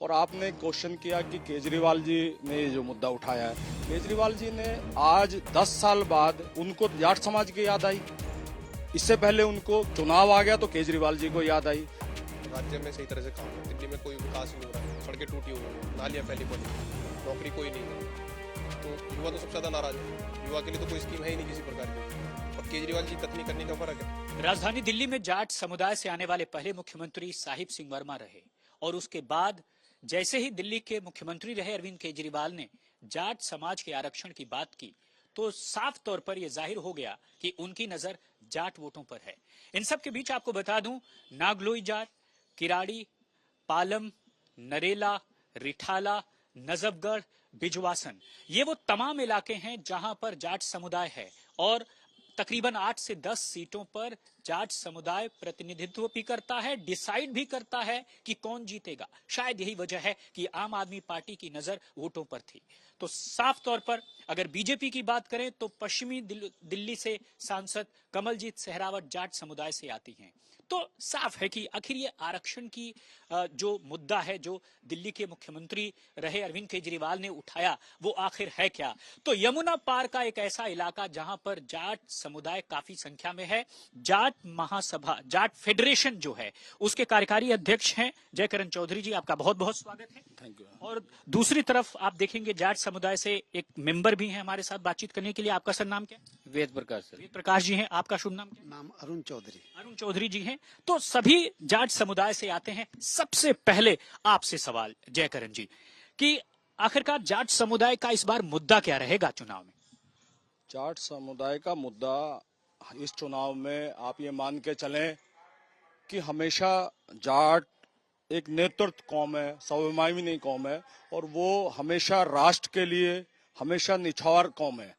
और आपने क्वेश्चन किया कि केजरीवाल जी ने ये जो मुद्दा उठाया है, केजरीवाल जी ने आज 10 साल बाद उनको जाट समाज की याद आई। इससे पहले उनको चुनाव आ गया तो केजरीवाल जी को याद आई। राज्य में सही तरह से काम है, दिल्ली में कोई विकास नहीं हो रहा है, सड़कें टूटी हुई हैं, नालियाँ फैली पड़ी, नौकरी कोई नहीं है, तो युवा तो सबसे ज्यादा नाराज है। युवा के लिए तो कोई स्कीम है ही नहीं किसी प्रकार की, और केजरीवाल जी कथनी करने का फर्क है। राजधानी दिल्ली में जाट समुदाय से आने वाले पहले मुख्यमंत्री साहिब सिंह वर्मा रहे और उसके बाद जैसे ही दिल्ली के मुख्यमंत्री रहे अरविंद केजरीवाल ने जाट समाज के आरक्षण की बात की तो साफ तौर पर यह जाहिर हो गया कि उनकी नजर जाट वोटों पर है। इन सब के बीच आपको बता दूं, नागलोई जाट, किराड़ी, पालम, नरेला, रिठाला, नजफगढ़, बिजवासन, ये वो तमाम इलाके हैं जहां पर जाट समुदाय है और तकरीबन 8 से 10 सीटों पर जाट समुदाय प्रतिनिधित्व भी करता है, डिसाइड भी करता है कि कौन जीतेगा। शायद यही वजह है कि आम आदमी पार्टी की नजर वोटों पर थी। तो साफ तौर पर अगर बीजेपी की बात करें तो पश्चिमी दिल्ली से सांसद कमलजीत सहरावत जाट समुदाय से आती हैं। तो साफ है कि आखिर ये आरक्षण की जो मुद्दा है जो दिल्ली के मुख्यमंत्री रहे अरविंद केजरीवाल ने उठाया वो आखिर है क्या। तो यमुना पार का एक ऐसा इलाका जहां पर जाट समुदाय काफी संख्या में है। जाट महासभा, जाट फेडरेशन जो है उसके कार्यकारी अध्यक्ष हैं जयकरण चौधरी जी, आपका बहुत बहुत स्वागत है। Thank you. और दूसरी तरफ आप देखेंगे जाट समुदाय से एक मेंबर भी हैं हमारे साथ बातचीत करने के लिए। आपका सर नाम क्या है? वेद प्रकाश सर। वेद प्रकाश जी हैं। आपका शुभ नाम क्या है? नाम अरुण चौधरी। अरुण चौधरी जी हैं। तो सभी जाट समुदाय से आते हैं। सबसे पहले आपसे सवाल जयकरण जी कि आखिरकार जाट समुदाय का इस बार मुद्दा क्या रहेगा चुनाव में? जाट समुदाय का मुद्दा इस चुनाव में आप ये मान के चलें कि हमेशा जाट एक नेतृत्व कौम है, स्वाभिमानी कौम है और वो हमेशा राष्ट्र के लिए हमेशा निछावर कौम है।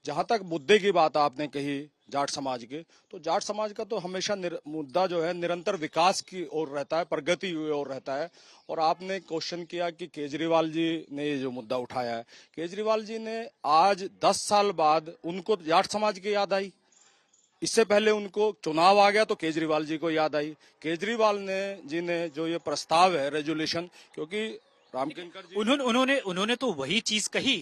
जहां तक मुद्दे की बात आपने कही जाट समाज के, तो जाट समाज का तो हमेशा मुद्दा जो है निरंतर विकास की ओर रहता है, प्रगति की ओर रहता है। और आपने क्वेश्चन किया कि केजरीवाल जी ने ये जो मुद्दा उठाया है, केजरीवाल जी ने आज 10 साल बाद उनको जाट समाज की याद आई। इससे पहले उनको चुनाव आ गया तो केजरीवाल जी को याद आई। केजरीवाल जी ने जो ये प्रस्ताव है रेजोल्यूशन, क्योंकि रामकिंकर जी उन्होंने तो वही चीज कही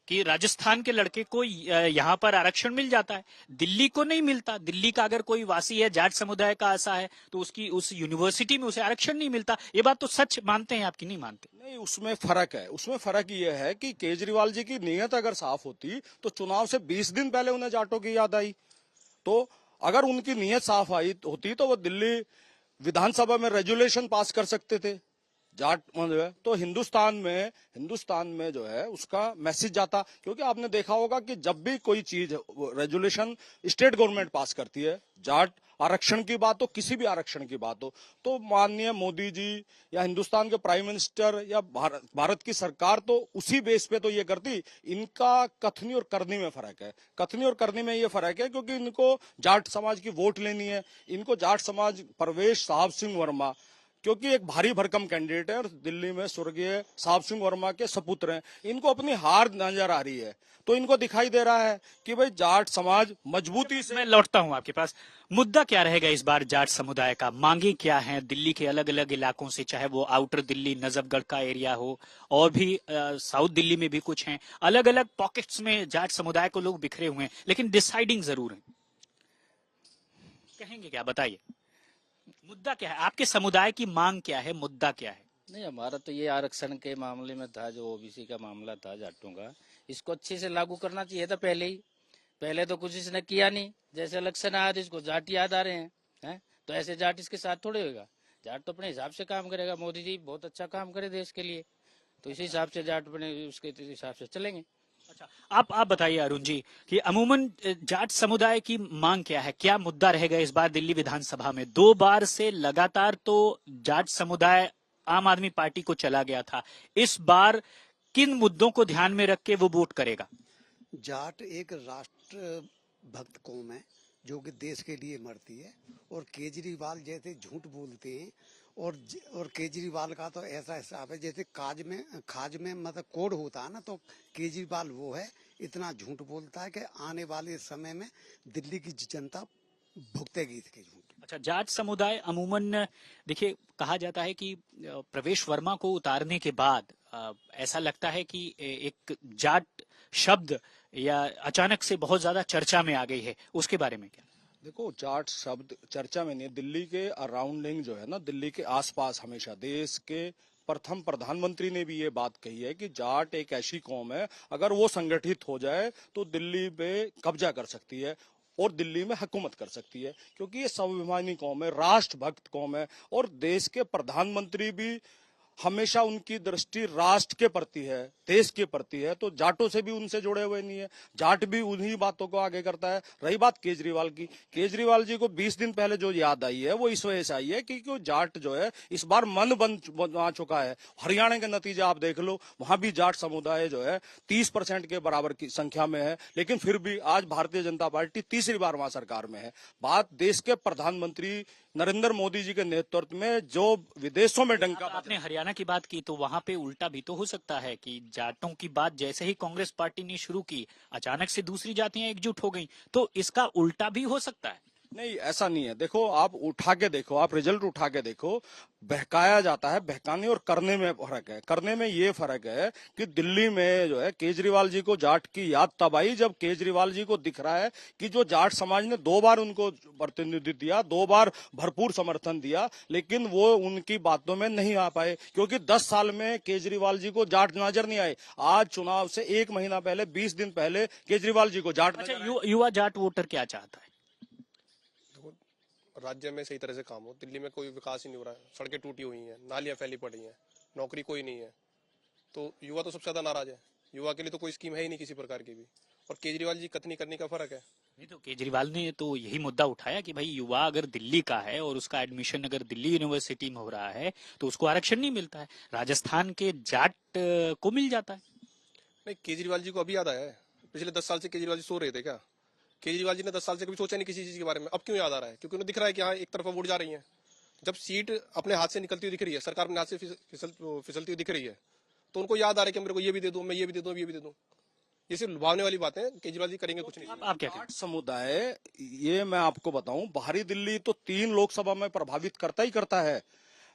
कि राजस्थान के लड़के को यहाँ पर आरक्षण मिल जाता है, दिल्ली को नहीं मिलता। दिल्ली का अगर कोई वासी है जाट समुदाय का ऐसा है तो उसकी उस यूनिवर्सिटी में उसे आरक्षण नहीं मिलता। ये बात तो सच मानते हैं आप कि नहीं मानते? नहीं, उसमें फर्क है। उसमें फर्क ये है कि केजरीवाल जी की नीयत अगर साफ होती तो चुनाव से 20 दिन पहले उन्हें जाटों की याद आई। तो अगर उनकी नीयत साफ आई होती तो वो दिल्ली विधानसभा में रेजोल्यूशन पास कर सकते थे। जाट जो है तो हिंदुस्तान में जो है उसका मैसेज जाता। क्योंकि आपने देखा होगा कि जब भी कोई चीज रेजोल्यूशन स्टेट गवर्नमेंट पास करती है, जाट आरक्षण की बात हो, किसी भी आरक्षण की बात हो, तो माननीय मोदी जी या हिंदुस्तान के प्राइम मिनिस्टर या भारत की सरकार तो उसी बेस पे तो ये करती। इनका कथनी और करनी में फर्क है। कथनी और करनी में ये फर्क है क्योंकि इनको जाट समाज की वोट लेनी है। इनको जाट समाज परवेश साहब सिंह वर्मा, क्योंकि एक भारी भरकम कैंडिडेट है और दिल्ली में स्वर्गीय साहब सिंह वर्मा के सपुत्र हैं, इनको अपनी हार नजर आ रही है। तो इनको दिखाई दे रहा है कि भाई जाट समाज मजबूती से। मैं लौटता हूं आपके पास। मुद्दा क्या रहेगा इस बार जाट समुदाय का? मांगे क्या हैं दिल्ली के अलग अलग इलाकों से, चाहे वो आउटर दिल्ली नजफगढ़ का एरिया हो और भी साउथ दिल्ली में भी कुछ हैं। अलग अलग पॉकेट्स में जाट समुदाय को लोग बिखरे हुए हैं, लेकिन डिसाइडिंग जरूर है। कहेंगे क्या, बताइए मुद्दा क्या है? आपके समुदाय की मांग क्या है, मुद्दा क्या है? नहीं, हमारा तो ये आरक्षण के मामले में था, जो ओबीसी का मामला था जाटों का, इसको अच्छे से लागू करना चाहिए था पहले ही। पहले तो कुछ इसने किया नहीं। जैसे इलेक्शन आया तो इसको जाट याद आ रहे हैं, तो ऐसे जाट इसके साथ थोड़े होगा। जाट तो अपने हिसाब से काम करेगा। मोदी जी बहुत अच्छा काम करे देश के लिए, तो इसी हिसाब से जाट अपने उसके हिसाब से चलेंगे। अच्छा, आप बताइए अरुण जी कि अमूमन जाट समुदाय की मांग क्या है, क्या मुद्दा रहेगा इस बार दिल्ली विधानसभा में? 2 बार से लगातार तो जाट समुदाय आम आदमी पार्टी को चला गया था। इस बार किन मुद्दों को ध्यान में रख के वो वोट करेगा? जाट एक राष्ट्र भक्त कौम है जो कि देश के लिए मरती है, और केजरीवाल जैसे झूठ बोलते हैं। और केजरीवाल का तो ऐसा हिसाब है जैसे खाज में मतलब कोड होता है ना, तो केजरीवाल वो है। इतना झूठ बोलता है कि आने वाले समय में दिल्ली की जनता भुगतेगी इसके झूठ। अच्छा, जाट समुदाय अमूमन देखिए कहा जाता है कि प्रवेश वर्मा को उतारने के बाद ऐसा लगता है कि एक जाट शब्द या अचानक से बहुत ज्यादा चर्चा में आ गई है, उसके बारे में क्या? देखो, जाट शब्द चर्चा में नहीं है। दिल्ली के अराउंडिंग जो है ना, दिल्ली के आसपास हमेशा देश के प्रथम प्रधानमंत्री ने भी ये बात कही है कि जाट एक ऐसी कौम है, अगर वो संगठित हो जाए तो दिल्ली पे कब्जा कर सकती है और दिल्ली में हुकूमत कर सकती है, क्योंकि ये स्वाभिमानी कौम है, राष्ट्रभक्त कौम है। और देश के प्रधानमंत्री भी हमेशा उनकी दृष्टि राष्ट्र के प्रति है, देश के प्रति है, तो जाटों से भी उनसे जुड़े हुए नहीं है। जाट भी उन्हीं बातों को आगे करता है। रही बात केजरीवाल की, केजरीवाल जी को 20 दिन पहले जो याद आई है वो इस वजह से आई है क्योंकि जाट जो है इस बार मन बन चुका है। हरियाणा के नतीजे आप देख लो, वहां भी जाट समुदाय जो है 30% के बराबर की संख्या में है, लेकिन फिर भी आज भारतीय जनता पार्टी तीसरी बार वहां सरकार में है। बात देश के प्रधानमंत्री नरेंद्र मोदी जी के नेतृत्व में जो विदेशों में डंका आपने हरियाणा की बात की तो वहां पे उल्टा भी तो हो सकता है कि जाटों की बात जैसे ही कांग्रेस पार्टी ने शुरू की, अचानक से दूसरी जातियां एकजुट हो गईं, तो इसका उल्टा भी हो सकता है। नहीं, ऐसा नहीं है। देखो, आप उठा के देखो, आप रिजल्ट उठा के देखो, बहकाया जाता है, बहकाने और करने में फर्क है। करने में ये फर्क है कि दिल्ली में जो है केजरीवाल जी को जाट की याद तब आई जब केजरीवाल जी को दिख रहा है कि जो जाट समाज ने 2 बार उनको प्रतिनिधित्व दिया, 2 बार भरपूर समर्थन दिया, लेकिन वो उनकी बातों में नहीं आ पाए क्योंकि 10 साल में केजरीवाल जी को जाट नजर नहीं आए। आज चुनाव से 1 महीना पहले, 20 दिन पहले केजरीवाल जी को जाट अच्छा, नजर आए। युवा जाट वोटर क्या चाहता है? राज्य में सही तरह से काम हो। दिल्ली में कोई विकास ही नहीं हो रहा है, सड़कें टूटी हुई हैं, नालियां फैली पड़ी हैं, नौकरी कोई नहीं है, तो युवा तो सबसे ज्यादा नाराज है। युवा के लिए तो कोई स्कीम है ही नहीं किसी प्रकार की भी, और केजरीवाल जी कथनी करने का फर्क है। नहीं तो केजरीवाल ने तो यही मुद्दा उठाया कि भाई युवा अगर दिल्ली का है और उसका एडमिशन अगर दिल्ली यूनिवर्सिटी में हो रहा है तो उसको आरक्षण नहीं मिलता है, राजस्थान के जाट को मिल जाता है। नहीं, केजरीवाल जी को अभी याद आया है? पिछले 10 साल से केजरीवाल जी सो रहे थे क्या? केजरीवाल जी ने 10 साल से कभी सोचा नहीं किसी चीज के बारे में, अब क्यों याद आ रहा है? क्योंकि उन्हें दिख रहा है कि हाँ एक तरफा वोट जा रही है। जब सीट अपने हाथ से निकलती हुई दिख रही है, सरकार अपने हाथ से फिसलती हुई दिख रही है, तो उनको याद आ रहा है कि मेरे को ये भी दे दूं, मैं ये भी दे दूं, ये भी दे दूं। ये सिर्फ लुभावने वाली बात है, केजरीवाल जी करेंगे कुछ नहीं। आप क्या जाट समुदाय, ये मैं आपको बताऊं, बाहरी दिल्ली तो 3 लोकसभा में प्रभावित करता ही करता है।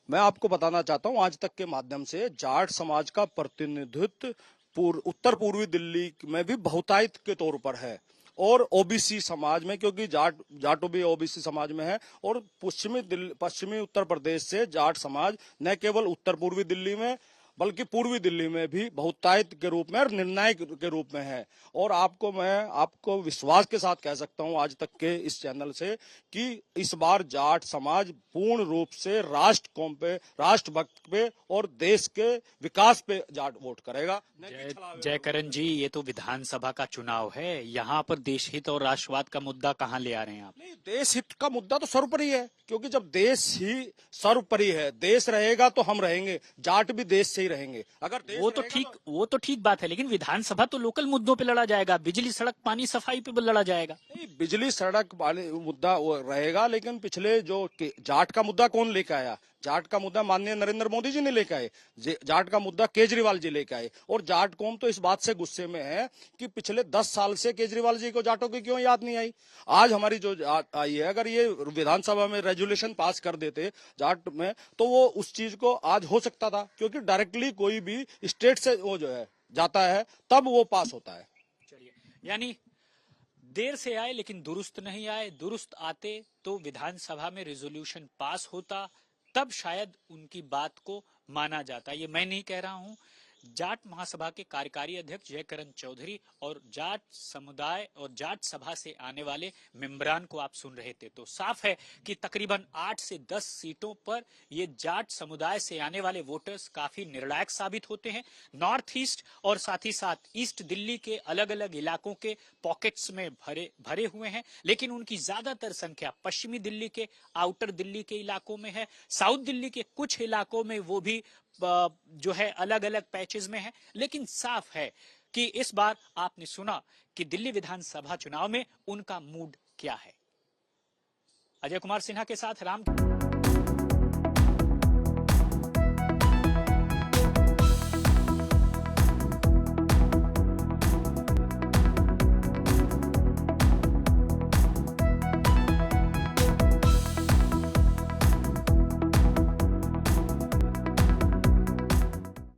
मैं आपको बताना चाहता हूं, आज तक के माध्यम से जाट समाज का प्रतिनिधित्व उत्तर पूर्वी दिल्ली में भी बहुतायत के तौर पर है और ओबीसी समाज में, क्योंकि जाटो भी ओबीसी समाज में है। और पश्चिमी उत्तर प्रदेश से जाट समाज न केवल उत्तर पूर्वी दिल्ली में बल्कि पूर्वी दिल्ली में भी बहुतायत के रूप में और निर्णायक के रूप में है। और मैं आपको विश्वास के साथ कह सकता हूं आज तक के इस चैनल से कि इस बार जाट समाज पूर्ण रूप से राष्ट्र कौम पे, राष्ट्रभक्त पे और देश के विकास पे जाट वोट करेगा। जयकरण जी, ये तो विधानसभा का चुनाव है, यहाँ पर देश हित और राष्ट्रवाद का मुद्दा कहाँ ले आ रहे हैं आप? नहीं, देश हित का मुद्दा तो सर्वोपरि है, क्योंकि जब देश ही सर्वोपरि है, देश रहेगा तो हम रहेंगे, जाट भी देश से ही रहेंगे। अगर देश वो तो ठीक बात है, लेकिन विधानसभा तो लोकल मुद्दों पे लड़ा जाएगा, बिजली, सड़क, पानी, सफाई पे लड़ा जाएगा। नहीं, बिजली, सड़क वाले मुद्दा वो रहेगा, लेकिन पिछले जो जाट का मुद्दा कौन लेकर आया? जाट का मुद्दा माननीय नरेंद्र मोदी जी ने लेकर आए, जाट का मुद्दा केजरीवाल जी लेकर आए। और जाट कौम तो इस बात से गुस्से में है कि पिछले 10 साल से केजरीवाल जी को जाटों की क्यों याद नहीं आई। आज हमारी जो आई है, अगर ये विधानसभा में रेजोल्यूशन पास कर देते जाट में, तो वो उस चीज को आज हो सकता था, क्योंकि डायरेक्टली कोई भी स्टेट से वो जो है जाता है तब वो पास होता है। चलिए, यानी देर से आए लेकिन दुरुस्त नहीं आए, दुरुस्त आते तो विधानसभा में रेजोल्यूशन पास होता, तब शायद उनकी बात को माना जाता। ये मैं नहीं कह रहा हूं, जाट महासभा के कार्यकारी अध्यक्ष जयकरण चौधरी और जाट समुदाय और जाट सभा से आने वाले मेंबरान को आप सुन रहे थे। तो साफ है कि तकरीबन 8 से 10 सीटों पर ये जाट समुदाय से आने वाले वोटर्स काफी निर्णायक साबित होते हैं। नॉर्थ ईस्ट और साथ ही साथ ईस्ट दिल्ली के अलग अलग इलाकों के पॉकेट्स में भरे हुए हैं, लेकिन उनकी ज्यादातर संख्या पश्चिमी दिल्ली के, आउटर दिल्ली के इलाकों में है। साउथ दिल्ली के कुछ इलाकों में वो भी जो है अलग अलग पैचेस में है। लेकिन साफ है कि इस बार आपने सुना कि दिल्ली विधानसभा चुनाव में उनका मूड क्या है। अजय कुमार सिन्हा के साथ राम